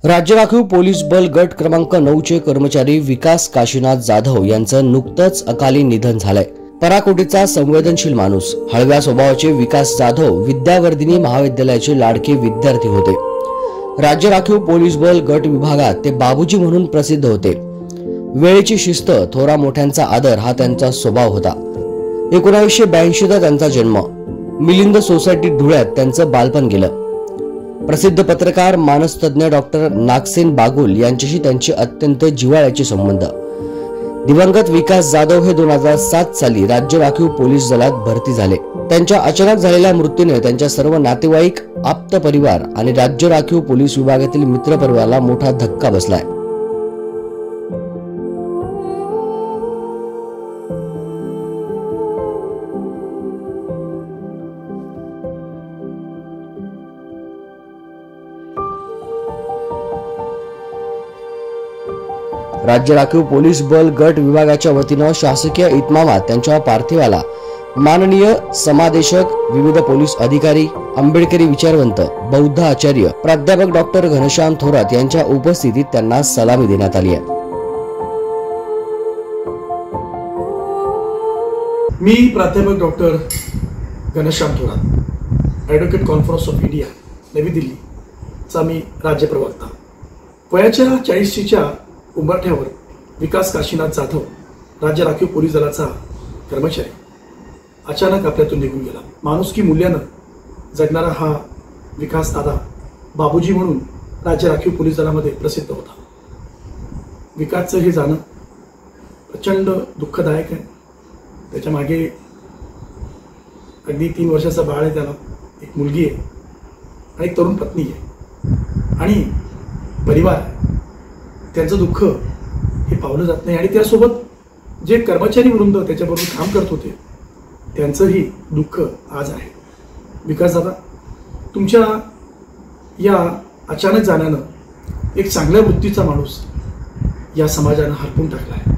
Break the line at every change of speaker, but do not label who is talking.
राज्य राखीव पोलीस बल गट क्रमांक 9 चे कर्मचारी विकास काशीनाथ जाधव यांचं नुकतंच अकाली निधन झालंय। पराकोटीचा संवेदनशील माणूस, हळव्या स्वभावाचे विकास जाधव विद्यावर्धिनी महाविद्यालयाचे लाडके विद्यार्थी होते। राज्य राखीव पोलीस बल गट विभागात ते बाबूजी म्हणून प्रसिद्ध होते। वेळेची शिस्त, थोरा मोठ्यांचा आदर हा त्यांचा स्वभाव होता। 1982 चा त्यांचा जन्म। मिलिंद सोसायटी धुळ्यात त्यांचं बालपण गेलं। प्रसिद्ध पत्रकार मानसतज्ञ डॉक्टर नागसेन बागुल यांच्याशी त्यांचे अत्यंत जिव्हाळ्याचे संबंध। दिवंगत विकास जाधव हे 2007 साली राज्य राखीव पोलीस दलात भरती झाले। त्यांच्या अचानक झालेल्या मृत्यूने त्यांच्या सर्व नातेवाईक, आप्त परिवार आणि राज्य राखीव पोलीस विभागातील मित्र परिवाराला मोठा धक्का बसलाय। राज्य राखीव पोलीस बल गट विभागाच्या वतीने शासकीय इतमामात त्यांच्या पार्थिवाला माननीय समादेशक, विविध पोलीस अधिकारी, आंबेडकरी विचारवंत, बौद्ध आचार्य प्राध्यापक डॉक्टर घनश्याम थोरात यांच्या उपस्थितीत त्यांना सलामी देण्यात आली आहे।
मी प्राध्यापक doctor Ghanshyam Thorat, advocate conference of India नवी दिल्ली चा मी राज्य प्रवक्ता। वयाच्या 40च्या उंबरठ्यावर विकास काशीनाथ जाधव, राज्य राखीव पोलीस दलाचा कर्मचारी, अचानक आपल्यातून निघून गेला। माणुसकी मूल्यानं जगणारा हा विकास दादा बाबूजी म्हणून राज्य राखीव पोलीस दलामध्ये प्रसिद्ध होता। विकासचं हे जाणं प्रचंड दुःखदायक आहे। त्याच्या मागे अगदी 3 वर्षाचा बाळ आहे, त्याला एक मुलगी आहे आणि एक तरुण पत्नी आहे आणि परिवार आहे। त्यांचं दुःख हे पावलं जात नाही आणि त्यासोबत जे कर्मचारी वृंद त्याच्याबरोबर काम करत होते त्यांचंही दुःख आज आहे। विकास दादा, तुमच्या या अचानक जाण्यानं एक चांगल्या वृत्तीचा माणूस या समाजानं हरपून टाकला आहे।